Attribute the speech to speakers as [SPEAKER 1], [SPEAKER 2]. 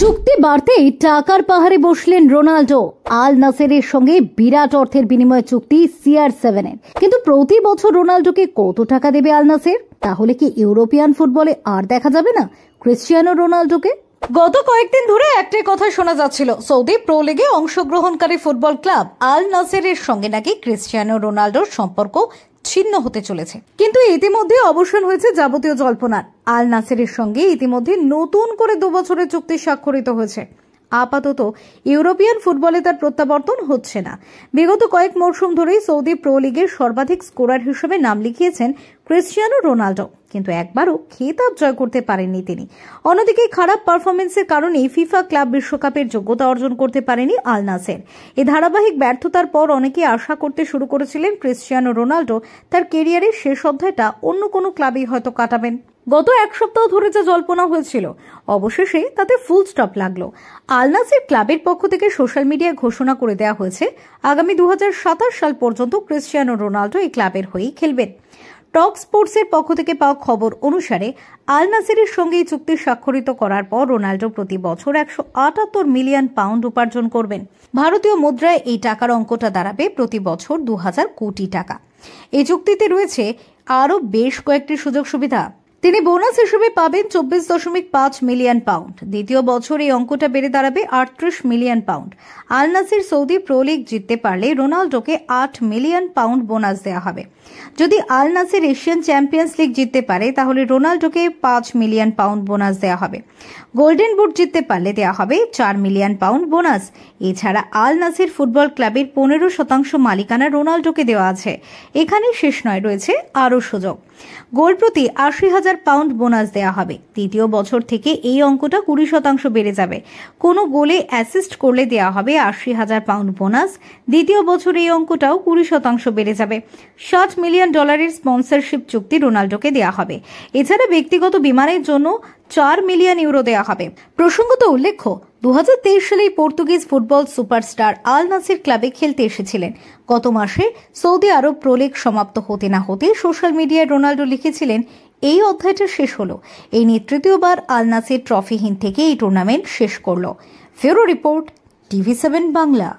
[SPEAKER 1] চুক্তি বাড়তেই টাকার পাহাড়ে বসলেন রোনাল্ডো। আল নাসেরের সঙ্গে বিরাট অর্থের বিনিময়ে চুক্তি CR7 এর। কিন্তু প্রতি বছর রোনাল্ডোকে কত টাকা দেবে আল নাসের? তাহলে কি ইউরোপিয়ান ফুটবলে আর দেখা যাবে না ক্রিস্টিয়ানো রোনাল্ডোকে? গত কয়েকদিন ধরে একটাই কথা শোনা যাচ্ছিল, সৌদি প্রো লিগে অংশগ্রহণকারী ফুটবল ক্লাব আল নাসেরের সঙ্গে নাকি ক্রিস্টিয়ানো রোনাল্ডোর সম্পর্ক ছিন্ন হতে চলেছে। কিন্তু ইতিমধ্যে অবসান হয়েছে যাবতীয় জল্পনার। আল নাসেরের সঙ্গে ইতিমধ্যে নতুন করে 2 বছরের চুক্তি স্বাক্ষরিত হয়েছে। আপাতত ইউরোপিয়ান ফুটবলে তার প্রত্যাবর্তন হচ্ছে না। বিগত কয়েক মরশুম ধরেই সৌদি প্রো লিগের সর্বাধিক স্কোরার হিসেবে নাম লিখিয়েছেন ক্রিস্টিয়ানো রোনাল্ডো, কিন্তু একবারও খেতাব জয় করতে পারেননি তিনি। অন্যদিকে খারাপ পারফরমেন্সের কারণে ফিফা ক্লাব বিশ্বকাপের যোগ্যতা অর্জন করতে পারেনি আল নাসের। এই ধারাবাহিক ব্যর্থতার পর অনেকেই আশা করতে শুরু করেছিলেন ক্রিস্টিয়ানো রোনাল্ডো তার কেরিয়ারের শেষ অধ্যায়টা অন্য কোনো ক্লাবেই হয়তো কাটাবেন। গত এক সপ্তাহ ধরে যে জল্পনা হয়েছিল, অবশেষে তাতে ফুল স্টপ লাগলো। আল নাসের ক্লাবের পক্ষ থেকে সোশ্যাল মিডিয়ায় ঘোষণা করে দেওয়া হয়েছে আগামী 2027 সাল পর্যন্ত ক্রিস্টিয়ানো রোনাল্ডো এই ক্লাবের হয়েই খেলবেন। টক স্পোর্টসের পক্ষ থেকে পাওয়া খবর অনুসারে আল নাসেরের সঙ্গে এই চুক্তি স্বাক্ষরিত করার পর রোনাল্ডো প্রতি বছর 178 মিলিয়ন পাউন্ড উপার্জন করবেন। ভারতীয় মুদ্রায় এই টাকার অঙ্কটা দাঁড়াবে প্রতি বছর 2000 কোটি টাকা। এই চুক্তিতে রয়েছে আরও বেশ কয়েকটি সুযোগ সুবিধা। তিনি বোনাস হিসেবে পাবেন 24.5 মিলিয়ন পাউন্ড। দ্বিতীয় বছর এই অঙ্কটা বেড়ে দাঁড়াবে 38 মিলিয়ন পাউন্ড। আল নাসের সৌদি প্রো লিগ জিততে পারলে রোনাল্ডোকে 8 মিলিয়ন পাউন্ড বোনাস দেওয়া হবে। যদি আল নাসের এশিয়ান চ্যাম্পিয়ন্স লিগ জিততে পারে তাহলে রোনাল্ডোকে 5 মিলিয়ন পাউন্ড বোনাস দেওয়া হবে। গোল্ডেন বুট জিততে পারলে দেওয়া হবে 4 মিলিয়ন পাউন্ড বোনাস। এছাড়া আল নাসের ফুটবল ক্লাবের 15% মালিকানা রোনাল্ডোকে দেওয়া আছে। এখানে শেষ নয়, রয়েছে আরও সুযোগ। গোল প্রতি 80,000 পাউন্ড বোনাস দেওয়া হবে। তৃতীয় বছর থেকে এই অঙ্কটা 20% বেড়ে যাবে। কোনো গোলে অ্যাসিস্ট করলে দেওয়া হবে 80,000 পাউন্ড বোনাস। দ্বিতীয় বছর এই অঙ্কটাও 20% বেড়ে যাবে। $60 মিলিয়ন স্পন্সরশিপ চুক্তি রোনাল্ডোকে দেওয়া হবে। এছাড়া ব্যক্তিগত বিমানের জন্য 4 মিলিয়ন ইউরো দেওয়া হবে। প্রসঙ্গত উল্লেখ্য, 2023 সালে পর্তুগিজ ফুটবল সুপারস্টার আল নাসের ক্লাবে খেলতে এসেছিলেন। গত মাসে সৌদি আরব প্রো লিগ সমাপ্ত হতে না হতে সোশ্যাল মিডিয়ায় রোনাল্ডো লিখেছিলেন, এই অধ্যায়টা শেষ হলো। এই নিয়ে তৃতীয়বার আল নাসের ট্রফিহীন থেকে এই টুর্নামেন্ট শেষ করলো। ফেরো রিপোর্ট, TV7 বাংলা।